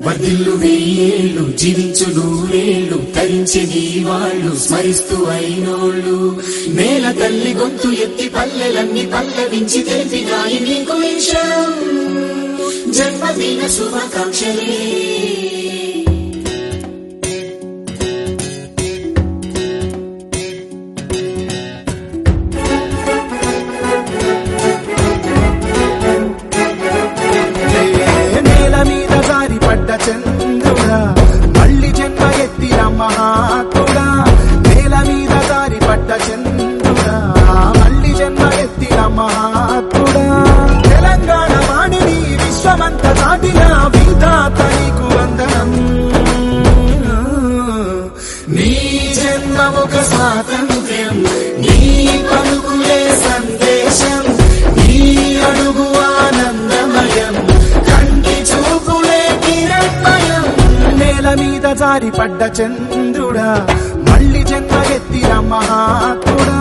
వర్ధిల్లు వెయ్యేళ్ళు జీవించు నూరేళ్ళు తరించి నీ వాళ్ళు స్మరిస్తూ అయినోళ్ళు నేల తల్లి గొంతు ఎత్తి పల్లెలన్నీ పల్లవించి తెలిపినాయి నీకు ఈశ్వరం జన్మదిన శుభాకాంక్షలే చంద్రుడా మళ్ళీ జన్మ ఎత్తిన మహాత్ముడా నేల మీద దారి పడ్డ చంద్రుడా మళ్ళీ జన్మ ఎత్తిన మహాత్ముడా తెలంగాణ వాణిని విశ్వమంత దాటిన విధాత నీకు వందనం నీ జన్మ ఒక స్వాతంత్ర్యం నీ పలుకులే సందేశం నీ అడుగు ఆనందమయం కంటి చూపులే నేల మీద జారి పడ్డ చంద్రుడా మళ్ళీ జన్మ ఎత్తిన మహాత్ముడా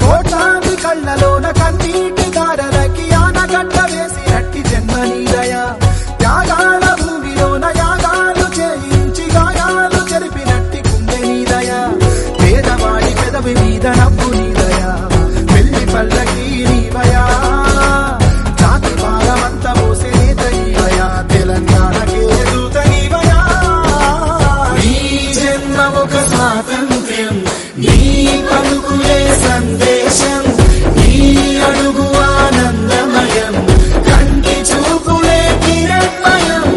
కోట్లాది కళ్ళలోన కన్నీటి దారలకి ఆనగడ్డ వేసినట్టి జన్మ నీదయా యాగాల భూమిలోన యాగాలు చేయించి గాయాలు చెరిపినట్టి గుండె నీదయా పేదవాడి పెదవి మీద నవ్వు నీదయా పెళ్లి పల్లకి నీవయా జాతి భారమంత మోసే నేత నీవయా తెలంగాణకే దూత నీవయా నీ జన్మ ఒక స్వాతంత్ర్యం నీ పలుకులే సందేశం నీ అడుగు ఆనందమయం కంటి చూపులే కిరణమయం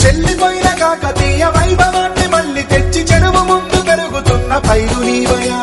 చెల్లిపోయిన కాకతీయ వైభవాన్ని మళ్ళీ తెచ్చి చెడువు ముందు పెరుగుతున్న పైరు నీవయా